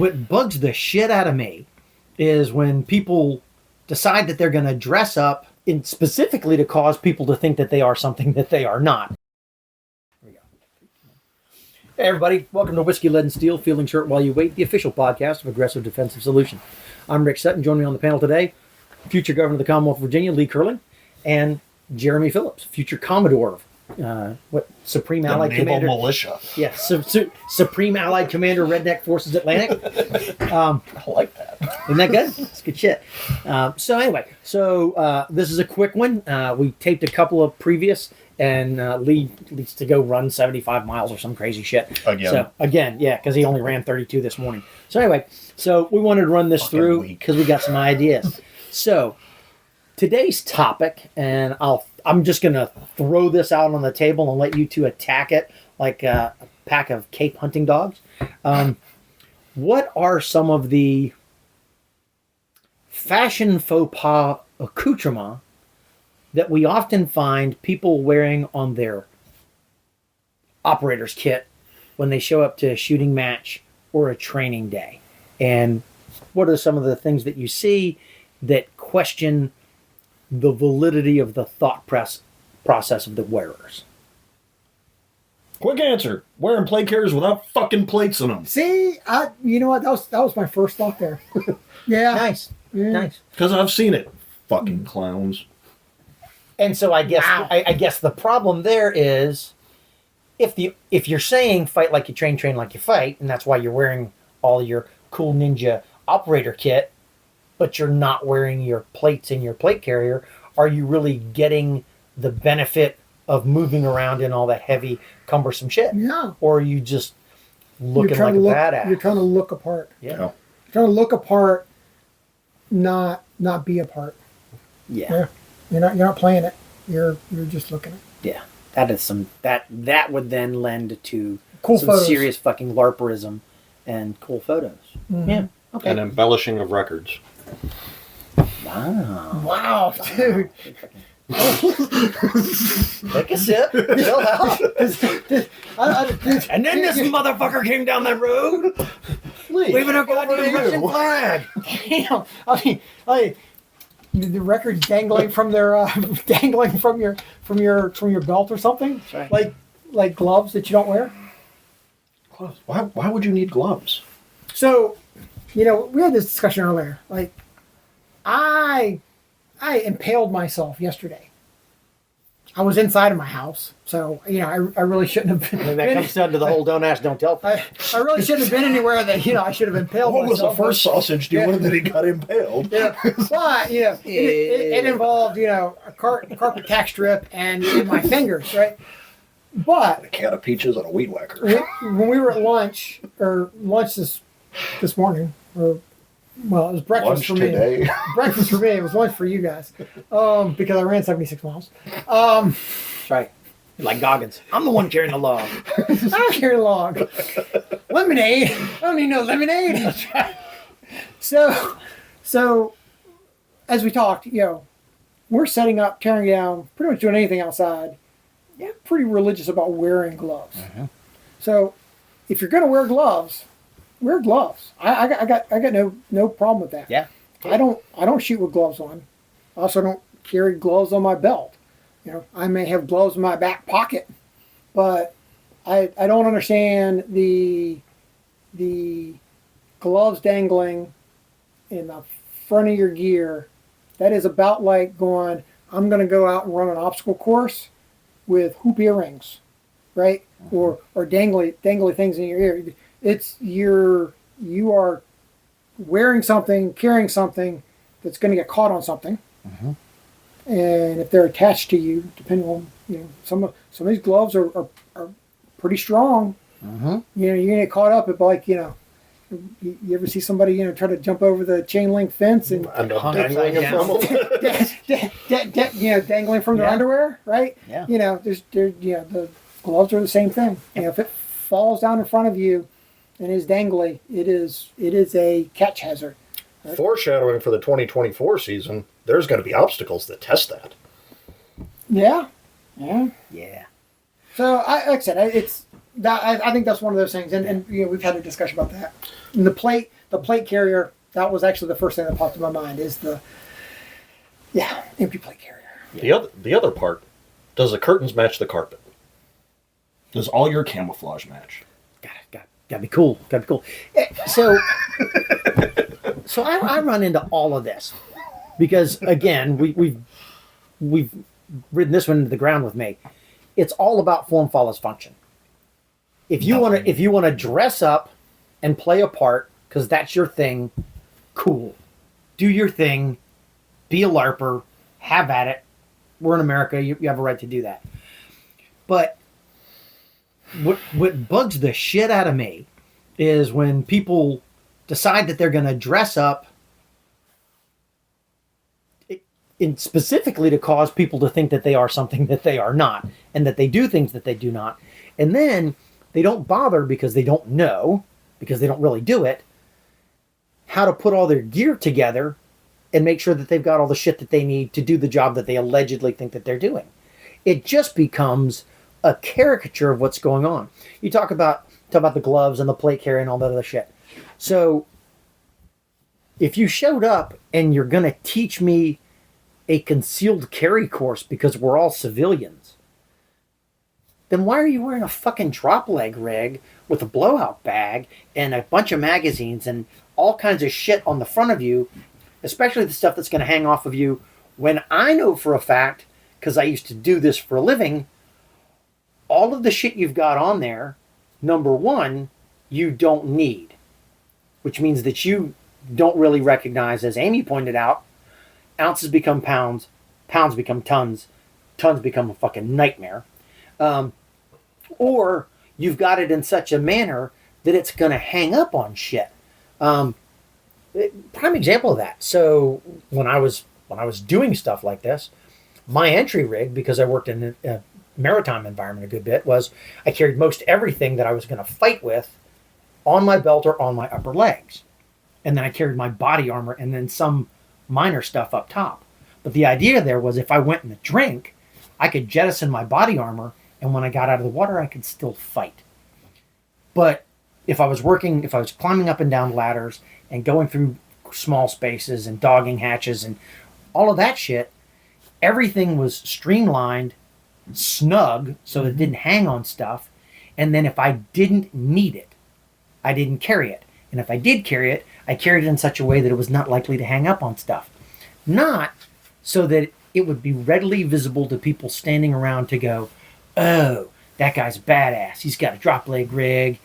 What bugs the shit out of me is when people decide that they're going to dress up specifically to cause people to think that they are something that they are not. Here we go. Hey everybody, welcome to Whiskey, Lead, and Steel, Fielding Shirt While You Wait, the official podcast of Aggressive Defensive Solution. I'm Ric Sutton. Joining me on the panel today, future Governor of the Commonwealth of Virginia, Lee Curling, and Jeremy Phillips, future Commodore of Supreme Allied Commander Militia. Yeah, Supreme Allied Commander Redneck Forces Atlantic. I like that. Isn't that good? It's good shit. So this is a quick one. We taped a couple of previous, and Lee needs to go run 75 miles or some crazy shit. Again, yeah, because he only ran 32 this morning. So anyway, we wanted to run this through because we got some ideas. So today's topic, and I'm just going to throw this out on the table and let you two attack it like a pack of Cape hunting dogs. What are some of the fashion faux pas accoutrements that we often find people wearing on their operator's kit when they show up to a shooting match or a training day? And what are some of the things that you see that question the validity of the thought process of the wearers? Quick answer: wearing plate carriers without fucking plates in them. See, you know what? That was my first thought there. Yeah, Nice. Because I've seen it. Fucking clowns. And so I guess I guess the problem there is if you're saying fight like you train like you fight, and that's why you're wearing all your cool ninja operator kit, but you're not wearing your plates in your plate carrier, are you really getting the benefit of moving around in all that heavy, cumbersome shit? Yeah. Or are you just looking like a badass? You're trying to look apart. Yeah. No. You're trying to look apart, not be apart. Yeah. You're not playing it. You're just looking at it. Yeah. That is that would then lend to Cool some photos. serious fucking LARPerism and cool photos. Mm-hmm. Yeah. Okay. And embellishing of records. Wow. Wow, dude. Take a sip. Chill out. And then this motherfucker came down that road, waving a goddamn Russian flag. Damn. I mean, the record's dangling from their dangling from your belt or something. That's right. Like gloves that you don't wear. Gloves. Why would you need gloves? So, we had this discussion earlier. Like, I impaled myself yesterday. I was inside of my house, so I really shouldn't have been. And that comes down to the whole don't ask, don't tell. I really shouldn't have been anywhere that I should have impaled What was myself. the first sausage doing that he got impaled? Yeah, but it involved a carpet tack strip and my fingers, right? But A can of peaches and a weed whacker. when we were at lunch this morning, or well, it was breakfast Lunch for me. today. Breakfast for me. It was lunch for you guys, because I ran 76 miles. That's right. Like Goggins. I'm the one carrying the log. I'm carrying a log. Lemonade. I don't need no lemonade. That's right. So, as we talked, we're setting up, tearing down, pretty much doing anything outside. Yeah, pretty religious about wearing gloves. Mm-hmm. So, if you're going to wear gloves, wear gloves. I got no problem with that. Yeah. I don't shoot with gloves on. I also don't carry gloves on my belt. I may have gloves in my back pocket, but I don't understand the gloves dangling in the front of your gear. That is about like going, I'm going to go out and run an obstacle course with hoop earrings, right? Or dangly things in your ear. You are wearing something, carrying something that's going to get caught on something. Mm-hmm. And if they're attached to you, depending on some of these gloves are pretty strong. Mm-hmm. You're gonna get caught up. If you ever see somebody try to jump over the chain link fence and Hung dangling upside from them. dangling from their underwear, right? Yeah. The gloves are the same thing. If it falls down in front of you and is dangly, it is a catch hazard. Right? Foreshadowing for the 2024 season, there's going to be obstacles that test that. Yeah. Yeah. So like I said, I think that's one of those things, and we've had a discussion about that. And the plate carrier, that was actually the first thing that popped in my mind is the empty plate carrier. The other part, does the curtains match the carpet? Does all your camouflage match? Gotta be cool. So, I run into all of this because again, we've ridden this one into the ground with me. It's all about form follows function. If you want to dress up and play a part because that's your thing, cool. Do your thing. Be a LARPer. Have at it. We're in America. You have a right to do that. But what bugs the shit out of me is when people decide that they're going to dress up specifically to cause people to think that they are something that they are not, and that they do things that they do not. And then they don't bother because they don't know, because they don't really do it, how to put all their gear together and make sure that they've got all the shit that they need to do the job that they allegedly think that they're doing. It just becomes a caricature of what's going on. You talk about the gloves and the plate carrier and all that other shit. So if you showed up and you're going to teach me a concealed carry course because we're all civilians, then why are you wearing a fucking drop leg rig with a blowout bag and a bunch of magazines and all kinds of shit on the front of you, especially the stuff that's going to hang off of you, when I know for a fact, because I used to do this for a living, all of the shit you've got on there, number one, you don't need, which means that you don't really recognize, as Amy pointed out, ounces become pounds, pounds become tons, tons become a fucking nightmare. Or you've got it in such a manner that it's going to hang up on shit. Prime example of that. So when I was doing stuff like this, my entry rig, because I worked in a maritime environment a good bit, was I carried most everything that I was going to fight with on my belt or on my upper legs. And then I carried my body armor and then some minor stuff up top. But the idea there was if I went in a drink, I could jettison my body armor, and when I got out of the water, I could still fight. But if I was climbing up and down ladders and going through small spaces and dogging hatches and all of that shit, everything was streamlined, snug, so it didn't hang on stuff. And then if I didn't need it, I didn't carry it. And if I did carry it, I carried it in such a way that it was not likely to hang up on stuff. Not so that it would be readily visible to people standing around to go, oh, that guy's badass. He's got a drop leg rig.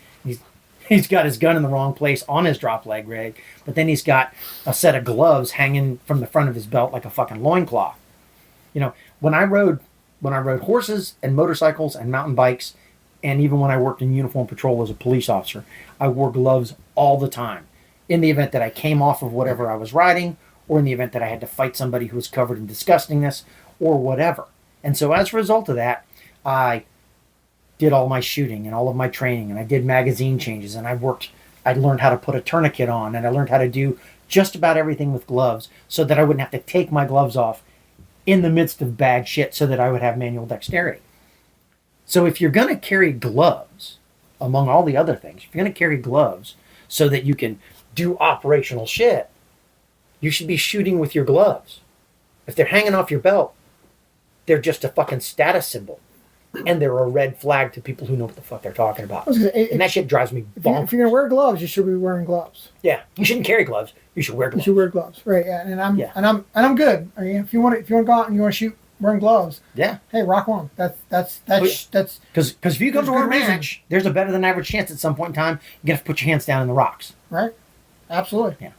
He's got his gun in the wrong place on his drop leg rig. But then he's got a set of gloves hanging from the front of his belt like a fucking loincloth. You know, when I rode horses and motorcycles and mountain bikes, and even when I worked in uniform patrol as a police officer, I wore gloves all the time. In the event that I came off of whatever I was riding, or in the event that I had to fight somebody who was covered in disgustingness, or whatever. And so as a result of that, I did all my shooting and all of my training, and I did magazine changes, and I learned how to put a tourniquet on, and I learned how to do just about everything with gloves so that I wouldn't have to take my gloves off in the midst of bad shit so that I would have manual dexterity. So if you're going to carry gloves, among all the other things, if you're going to carry gloves so that you can do operational shit, you should be shooting with your gloves. If they're hanging off your belt, they're just a fucking status symbol. And they're a red flag to people who know what the fuck they're talking about. And that shit drives me bonkers. If you're going to wear gloves, you should be wearing gloves. Yeah, you shouldn't carry gloves. You should wear gloves. You should wear gloves, right? Yeah, and I'm good. I mean, if you want to go out and you want to shoot wearing gloves, yeah, hey, rock on. That's because if you come to a match, there's a better than average chance at some point in time you're gonna have to put your hands down in the rocks. Right. Absolutely. Yeah.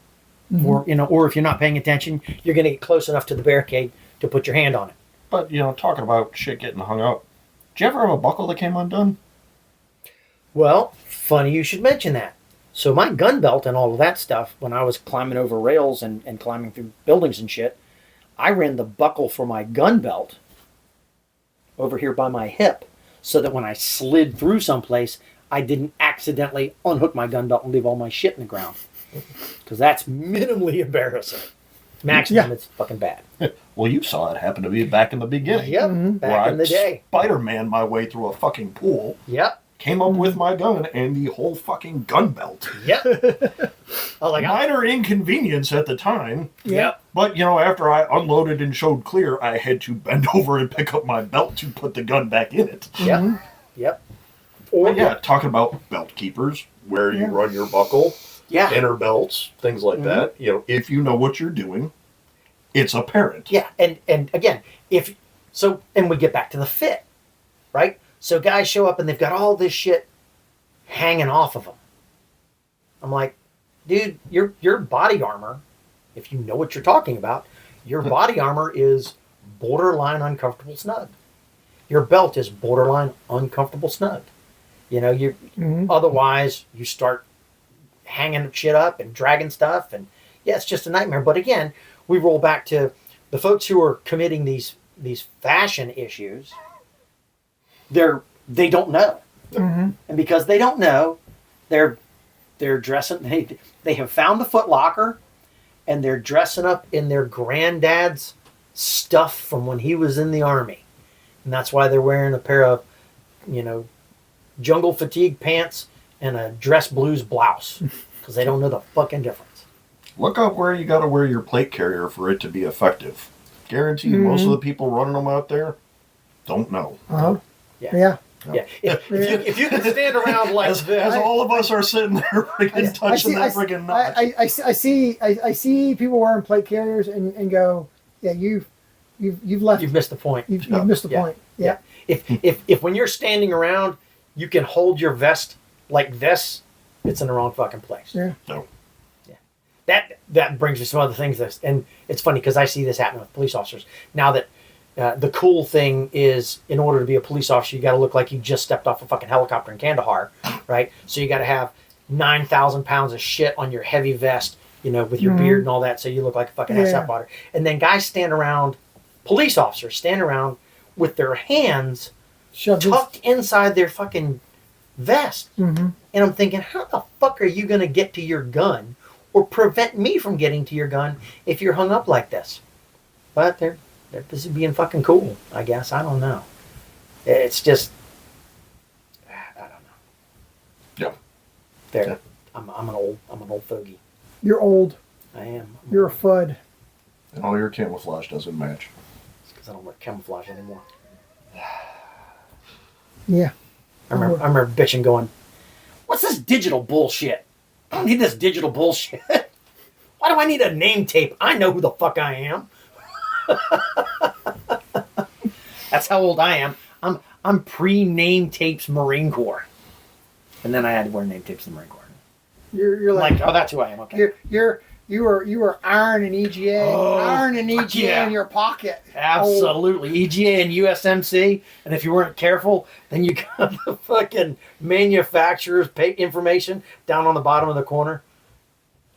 Mm-hmm. Or if you're not paying attention, you're gonna get close enough to the barricade to put your hand on it. But talking about shit getting hung up, did you ever have a buckle that came undone? Well, funny you should mention that. So my gun belt and all of that stuff, when I was climbing over rails and climbing through buildings and shit, I ran the buckle for my gun belt over here by my hip so that when I slid through someplace, I didn't accidentally unhook my gun belt and leave all my shit in the ground. Because that's minimally embarrassing. Maximum, it's fucking bad. Well, you saw it happen to me back in the beginning. Yep, back in the day. Spider-Man my way through a fucking pool. Yep. came up with my gun and the whole fucking gun belt. Yep. Oh, like Minor inconvenience at the time. Yep. But, you know, after I unloaded and showed clear, I had to bend over and pick up my belt to put the gun back in it. Yep. Yep. Or, yeah, talking about belt keepers, where you run your buckle, inner belts, things like that. You know, if you know what you're doing, it's apparent. Yeah, and again, and we get back to the fit, right? So guys show up and they've got all this shit hanging off of them. I'm like, dude, your body armor, if you know what you're talking about, your body armor is borderline uncomfortable snug. Your belt is borderline uncomfortable snug. You know, otherwise you start hanging shit up and dragging stuff, and yeah, it's just a nightmare. But again, we roll back to the folks who are committing these fashion issues. They don't know, and because they don't know, they're dressing. They have found the Foot Locker, and they're dressing up in their granddad's stuff from when he was in the Army, and that's why they're wearing a pair of, you know, jungle fatigue pants and a dress blues blouse, because they don't know the fucking difference. Look up where you got to wear your plate carrier for it to be effective. Guaranteed, most of the people running them out there don't know. Yeah. If you can stand around like as all of us are sitting there freaking touching that freaking notch. I see people wearing plate carriers and go, yeah, you've left. You've missed the point. You've missed the point. Yeah. If when you're standing around, you can hold your vest like this, it's in the wrong fucking place. Yeah. No. That brings me some other things. And it's funny because I see this happen with police officers now that. The cool thing is, in order to be a police officer, you got to look like you just stepped off a fucking helicopter in Kandahar, right? So you got to have 9,000 pounds of shit on your heavy vest, you know, with your beard and all that, so you look like a fucking ass water. And then guys police officers stand around with their hands tucked inside their fucking vest. And I'm thinking, how the fuck are you going to get to your gun or prevent me from getting to your gun if you're hung up like this? But they're busy being fucking cool, I guess. I don't know. It's just, I don't know. Yeah. I'm an old fogey. You're old. I am. You're a FUD. And all your camouflage doesn't match. It's because I don't wear camouflage anymore. Yeah. I remember bitching going, what's this digital bullshit? I don't need this digital bullshit. Why do I need a name tape? I know who the fuck I am. That's how old I am. I'm pre-name tapes Marine Corps, and then I had to wear name tapes in the Marine Corps. You're like, oh, that's who I am. Okay. You were iron and EGA, iron and EGA in your pocket. Absolutely, EGA and USMC. And if you weren't careful, then you got the fucking manufacturer's information down on the bottom of the corner.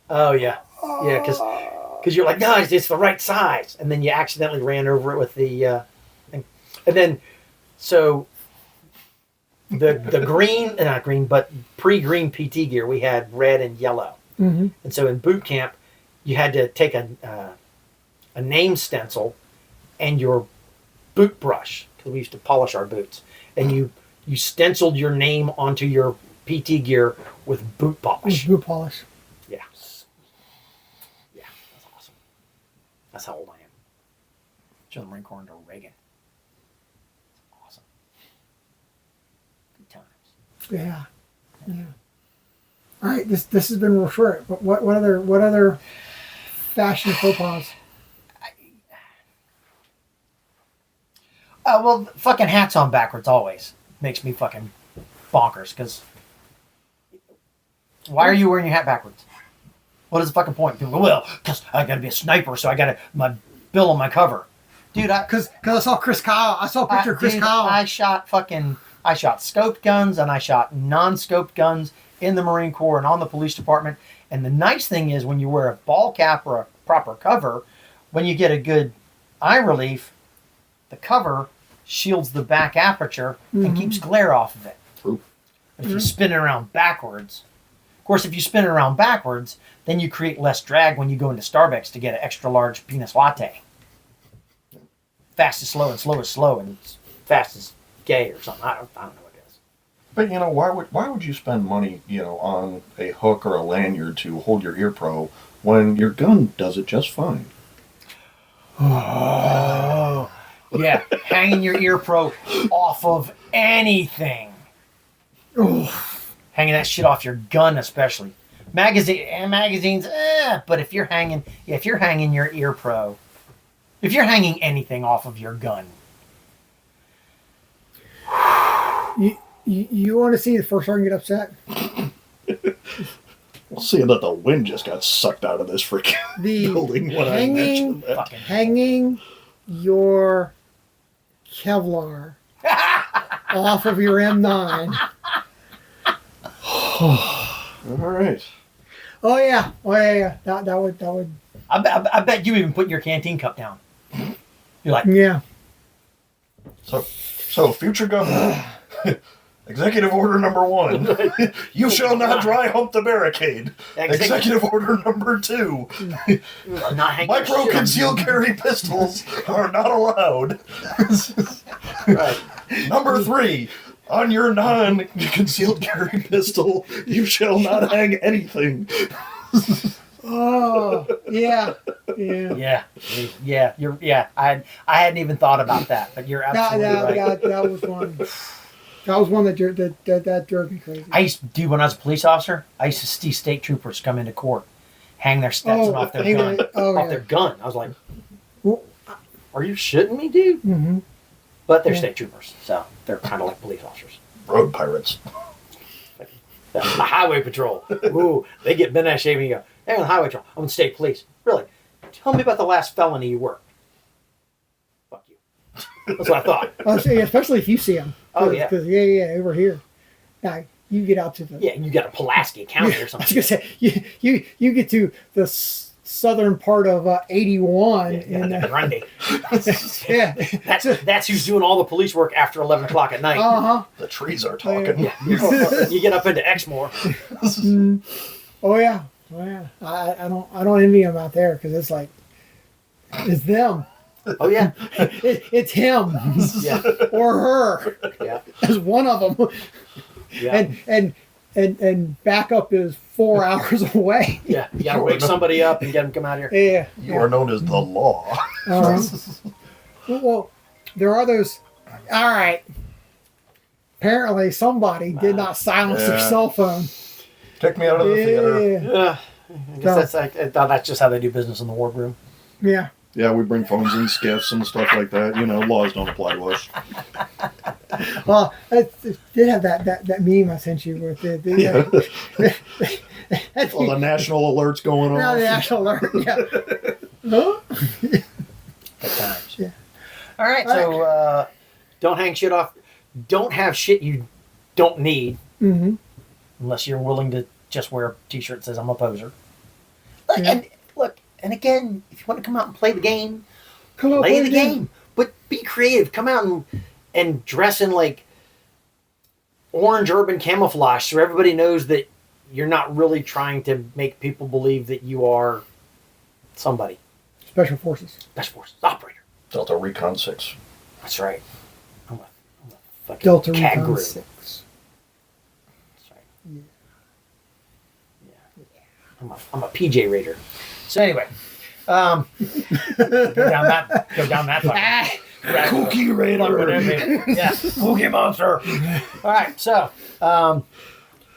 Oh yeah, yeah, because you're like, no, it's the right size, and then you accidentally ran over it with the thing. And then so the green, not green, but pre-green PT gear, we had red and yellow. And so in boot camp, you had to take a name stencil and your boot brush, because we used to polish our boots, and you stenciled your name onto your PT gear with boot polish. Boot polish. Yeah. Yeah, that's awesome. That's how old I am. Join the Marine Corps under Reagan. Awesome. Good times. Yeah. Yeah. All right, this has been real short. But what other fashion faux pas? Well, fucking hats on backwards always makes me fucking bonkers. Because why are you wearing your hat backwards? What is the fucking point? People go, well, because I got to be a sniper, so I got my bill on my cover, dude. Because I saw Chris Kyle. I saw a picture of Chris Kyle. I shot scoped guns and I shot non-scoped guns in the Marine Corps and on the police department. And the nice thing is, when you wear a ball cap or a proper cover, when you get a good eye relief, the cover shields the back aperture and keeps glare off of it. True. If you spin it around backwards, of course, if you spin it around backwards, then you create less drag when you go into Starbucks to get an extra large penis latte. Fast is slow and slow is slow and fast is gay or something. I don't know what it is. But why would you spend money, on a hook or a lanyard to hold your ear pro when your gun does it just fine? Oh, yeah, hanging your ear pro off of anything. Hanging that shit off your gun, especially magazines. But if you're hanging your ear pro, if you're hanging anything off of your gun, you want to see the first one get upset? Seeing that the wind just got sucked out of this freaking building when I mentioned that. Hanging your Kevlar off of your M9. All right. Oh yeah. That would. I bet you even put your canteen cup down. You're like, yeah. So future governor, Executive Order number 1, you shall not dry hump the barricade. Executive Order number 2, micro concealed carry pistols are not allowed. right. Number 3, on your non-concealed carry pistol, you shall not hang anything. Oh yeah. I hadn't even thought about that, but you're absolutely right. That was one. That was one that drove me crazy. When I was a police officer, I used to see state troopers come into court, hang their Stetson off their gun. Their gun. I was like, are you shitting me, dude? Mm-hmm. But they're state troopers, so they're kind of like police officers. Road pirates. The highway patrol. Ooh, they get bent out of shape and you go, hey, on the highway patrol. I'm in state police. Really? Tell me about the last felony you worked. Fuck you. That's what I thought. Especially if you see them. Oh, yeah. Because, over here. Now, you get out to the... Yeah, you got a Pulaski County or something. I was going to say, you get to the southern part of 81. Grundy. Yeah. That's who's doing all the police work after 11 o'clock at night. Uh-huh. The trees are talking. Yeah. You get up into Exmoor. Oh, yeah. I don't envy them out there because it's like, it's them. Oh yeah, it's him, or her. Yeah, it's one of them. Yeah, and backup is 4 hours away. Yeah, you gotta wake somebody up and get them to come out here. Yeah, you are known as the law. Well, there are those. All right. Apparently, somebody did not silence their cell phone. Take me out of the theater. Yeah, I guess that's just how they do business in the wardroom. Yeah. Yeah, we bring phones and skiffs and stuff like that. Laws don't apply to us. Well, it did have that meme I sent you with the the national alerts going on. Now the national alert, yeah. Huh? Good times. Yeah. All right, so don't hang shit off. Don't have shit you don't need, unless you're willing to just wear a T-shirt that says "I'm a poser." And look. And again, if you want to come out and play the game, play the game. But be creative. Come out and dress in like orange urban camouflage so everybody knows that you're not really trying to make people believe that you are somebody. Special Forces. Operator. Delta Recon 6. That's right. I'm a fucking Delta cat Recon group. 6. That's right. Yeah. I'm a PJ Raider. So anyway, go down that fucking Cookie Raider. Yeah, Cookie Monster. All right, so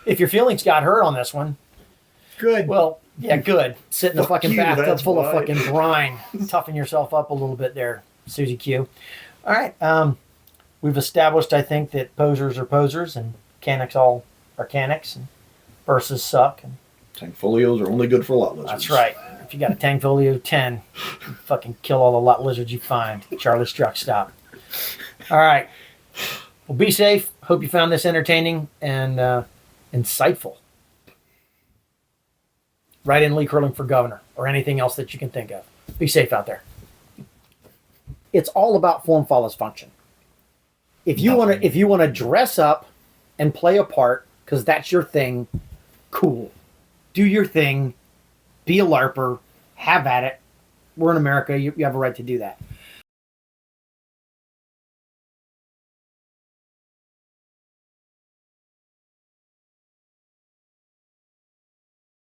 if your feelings got hurt on this one, good. Well, yeah, good. Sit in a fucking bathtub full of why. fucking brine. Toughen yourself up a little bit there, Susie Q. All right, we've established, I think, that posers are posers and canics all are canics and verses suck. And Tankfolios are only good for lot lizards. that's right. If you got a Tankfolio 10, you fucking kill all the lot lizards you find. Charlie's truck stop. All right. Well, be safe. Hope you found this entertaining and insightful. Write in Lee Curling for governor or anything else that you can think of. Be safe out there. It's all about form follows function. If you want to dress up and play a part because that's your thing, cool. Do your thing. Be a LARPer. Have at it. We're in America. You have a right to do that.